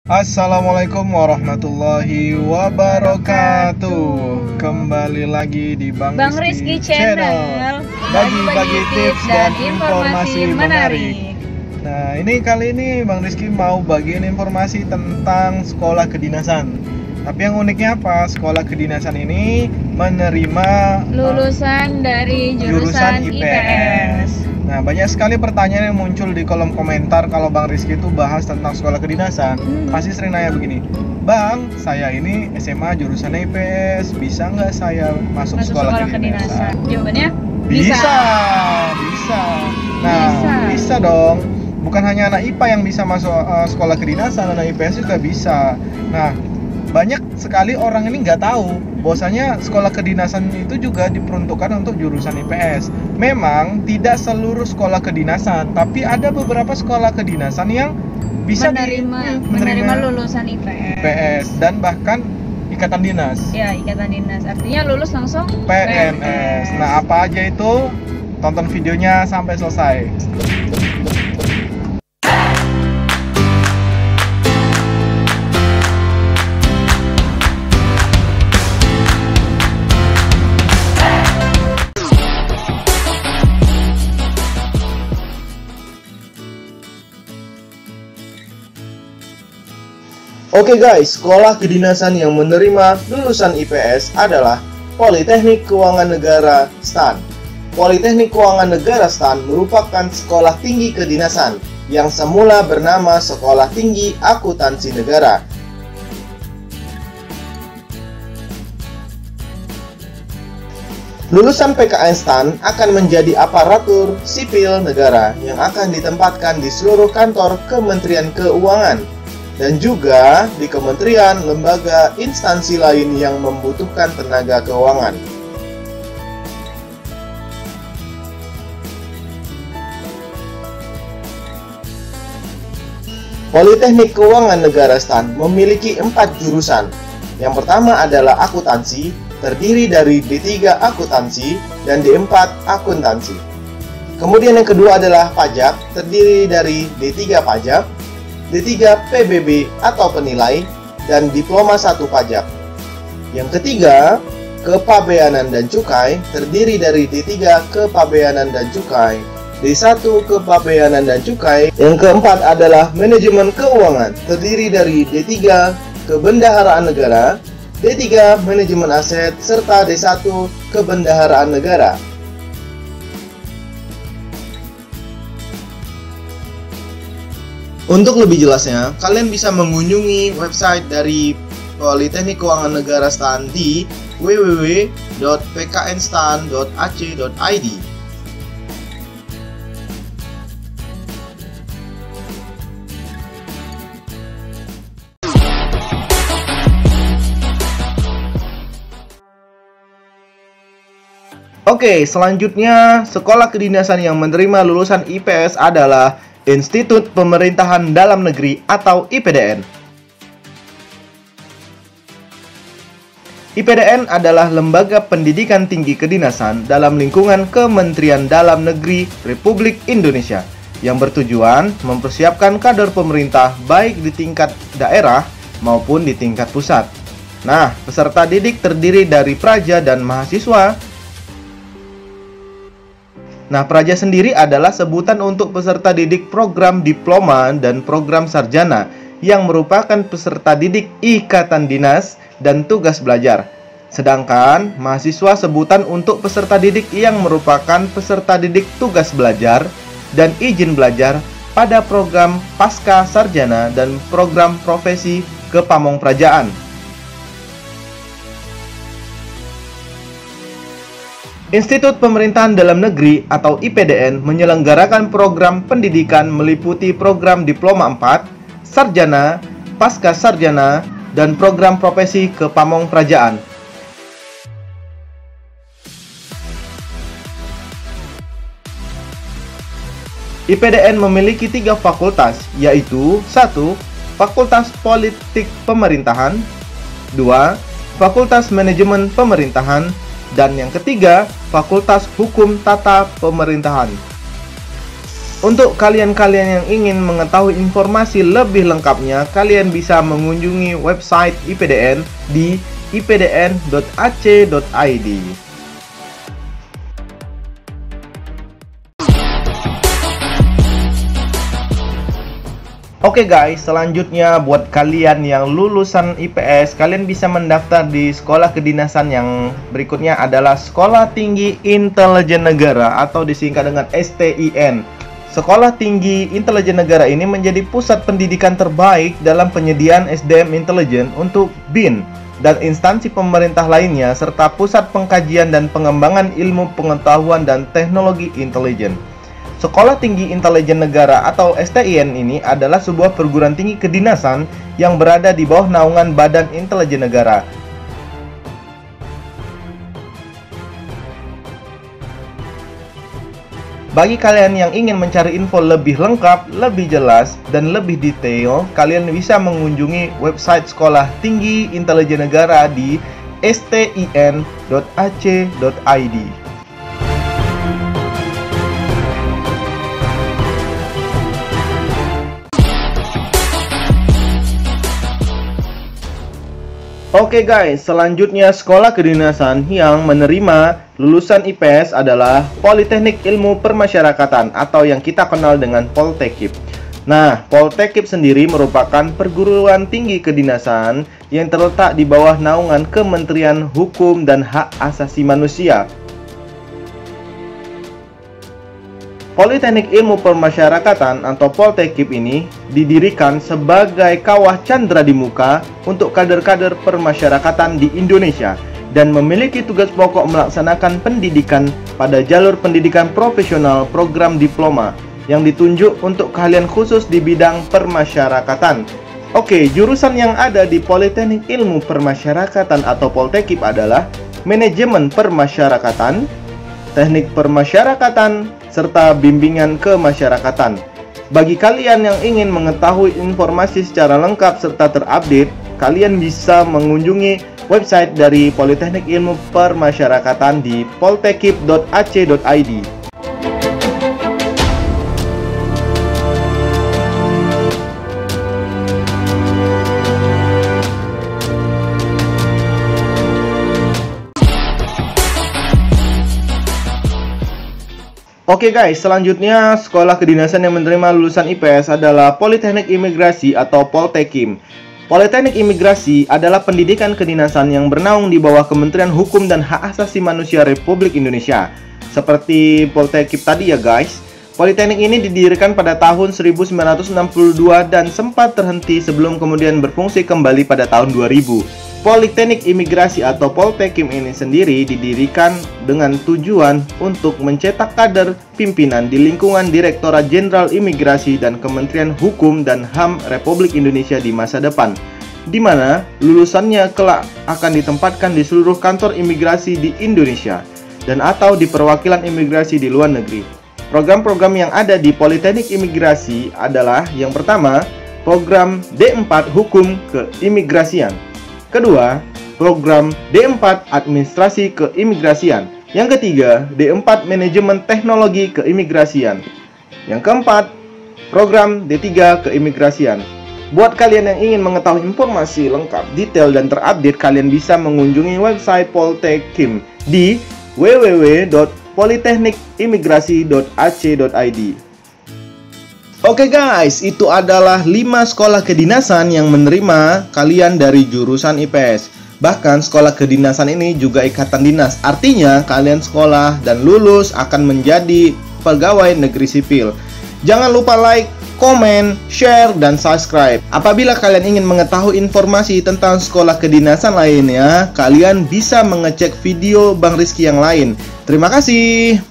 Assalamualaikum warahmatullahi wabarakatuh. Kembali lagi di Bang Rizky Channel. Bagi-bagi tips dan informasi menarik. Nah, kali ini Bang Rizky mau bagiin informasi tentang sekolah kedinasan. Tapi yang uniknya apa? Sekolah kedinasan ini menerima lulusan dari jurusan IPS. Nah, banyak sekali pertanyaan yang muncul di kolom komentar kalau Bang Rizky itu bahas tentang sekolah kedinasan. Pasti sering nanya begini, Bang, saya ini SMA jurusan IPS, bisa nggak saya masuk sekolah kedinasan? Jawabannya bisa. Nah, bisa dong. Bukan hanya anak IPA yang bisa masuk sekolah kedinasan, anak IPS juga bisa. Nah, banyak sekali orang ini nggak tahu bahwasanya sekolah kedinasan itu juga diperuntukkan untuk jurusan IPS. Memang tidak seluruh sekolah kedinasan, tapi ada beberapa sekolah kedinasan yang bisa menerima lulusan IPS dan bahkan ikatan dinas. Ya, ikatan dinas. Artinya lulus langsung PNS. Nah, apa aja itu? Tonton videonya sampai selesai. Oke guys, sekolah kedinasan yang menerima lulusan IPS adalah Politeknik Keuangan Negara STAN. Politeknik Keuangan Negara STAN merupakan sekolah tinggi kedinasan yang semula bernama Sekolah Tinggi Akuntansi Negara. Lulusan PKN STAN akan menjadi aparatur sipil negara yang akan ditempatkan di seluruh kantor Kementerian Keuangan dan juga di kementerian, lembaga, instansi lain yang membutuhkan tenaga keuangan. Politeknik Keuangan Negara STAN memiliki 4 jurusan. Yang pertama adalah akuntansi, terdiri dari D3 akuntansi dan D4 akuntansi. Kemudian yang kedua adalah pajak, terdiri dari D3 pajak, D3 PBB atau penilai, dan diploma 1 pajak. Yang ketiga, kepabeanan dan cukai, terdiri dari D3 kepabeanan dan cukai, D1 kepabeanan dan cukai. Yang keempat adalah manajemen keuangan, terdiri dari D3 kebendaharaan negara, D3 manajemen aset, serta D1 kebendaharaan negara. Untuk lebih jelasnya, kalian bisa mengunjungi website dari Politeknik Keuangan Negara STAN di www.pknstan.ac.id. Oke, selanjutnya sekolah kedinasan yang menerima lulusan IPS adalah Institut Pemerintahan Dalam Negeri atau IPDN. IPDN adalah lembaga pendidikan tinggi kedinasan dalam lingkungan Kementerian Dalam Negeri Republik Indonesia yang bertujuan mempersiapkan kader pemerintah baik di tingkat daerah maupun di tingkat pusat. Nah, peserta didik terdiri dari praja dan mahasiswa. Nah, praja sendiri adalah sebutan untuk peserta didik program diploma dan program sarjana yang merupakan peserta didik ikatan dinas dan tugas belajar. Sedangkan mahasiswa sebutan untuk peserta didik yang merupakan peserta didik tugas belajar dan izin belajar pada program pasca sarjana dan program profesi kepamongprajaan. Institut Pemerintahan Dalam Negeri atau IPDN menyelenggarakan program pendidikan meliputi program Diploma 4, Sarjana, Pasca Sarjana, dan program profesi kepamongprajaan. IPDN memiliki 3 fakultas, yaitu 1. Fakultas Politik Pemerintahan, 2. Fakultas Manajemen Pemerintahan, dan yang ketiga, Fakultas Hukum Tata Pemerintahan. Untuk kalian-kalian yang ingin mengetahui informasi lebih lengkapnya, kalian bisa mengunjungi website IPDN di ipdn.ac.id. Oke guys, selanjutnya buat kalian yang lulusan IPS, kalian bisa mendaftar di sekolah kedinasan yang berikutnya adalah Sekolah Tinggi Intelijen Negara atau disingkat dengan STIN. Sekolah Tinggi Intelijen Negara ini menjadi pusat pendidikan terbaik dalam penyediaan SDM intelijen untuk BIN dan instansi pemerintah lainnya serta pusat pengkajian dan pengembangan ilmu pengetahuan dan teknologi intelijen. Sekolah Tinggi Intelijen Negara atau STIN ini adalah sebuah perguruan tinggi kedinasan yang berada di bawah naungan Badan Intelijen Negara. Bagi kalian yang ingin mencari info lebih lengkap, lebih jelas, dan lebih detail, kalian bisa mengunjungi website Sekolah Tinggi Intelijen Negara di stin.ac.id. Oke guys, selanjutnya sekolah kedinasan yang menerima lulusan IPS adalah Politeknik Ilmu Permasyarakatan atau yang kita kenal dengan Poltekip. Nah, Poltekip sendiri merupakan perguruan tinggi kedinasan yang terletak di bawah naungan Kementerian Hukum dan Hak Asasi Manusia. Politeknik Ilmu Permasyarakatan atau Poltekip ini didirikan sebagai kawah candra di muka untuk kader-kader permasyarakatan di Indonesia dan memiliki tugas pokok melaksanakan pendidikan pada jalur pendidikan profesional program diploma yang ditunjuk untuk keahlian khusus di bidang permasyarakatan. Oke, jurusan yang ada di Politeknik Ilmu Permasyarakatan atau Poltekip adalah Manajemen Permasyarakatan, Teknik Permasyarakatan, serta bimbingan kemasyarakatan. Bagi kalian yang ingin mengetahui informasi secara lengkap serta terupdate, kalian bisa mengunjungi website dari Politeknik Ilmu Permasyarakatan di poltekip.ac.id. Oke guys, selanjutnya sekolah kedinasan yang menerima lulusan IPS adalah Politeknik Imigrasi atau Poltekim. Politeknik Imigrasi adalah pendidikan kedinasan yang bernaung di bawah Kementerian Hukum dan Hak Asasi Manusia Republik Indonesia. Seperti Poltekip tadi ya guys, Politeknik ini didirikan pada tahun 1962 dan sempat terhenti sebelum kemudian berfungsi kembali pada tahun 2000. Politeknik Imigrasi atau Poltekim ini sendiri didirikan dengan tujuan untuk mencetak kader pimpinan di lingkungan Direktorat Jenderal Imigrasi dan Kementerian Hukum dan HAM Republik Indonesia di masa depan, di mana lulusannya kelak akan ditempatkan di seluruh kantor imigrasi di Indonesia dan atau di perwakilan imigrasi di luar negeri. Program-program yang ada di Politeknik Imigrasi adalah yang pertama, program D4 Hukum Keimigrasian. Kedua, program D4 Administrasi Keimigrasian. Yang ketiga, D4 Manajemen Teknologi Keimigrasian. Yang keempat, program D3 Keimigrasian. Buat kalian yang ingin mengetahui informasi lengkap, detail, dan terupdate, kalian bisa mengunjungi website Poltekim di www.politeknikimigrasi.ac.id. Oke guys, itu adalah 5 sekolah kedinasan yang menerima kalian dari jurusan IPS. Bahkan sekolah kedinasan ini juga ikatan dinas. Artinya kalian sekolah dan lulus akan menjadi pegawai negeri sipil. Jangan lupa like, komen, share, dan subscribe. Apabila kalian ingin mengetahui informasi tentang sekolah kedinasan lainnya, kalian bisa mengecek video Bang Rizky yang lain. Terima kasih.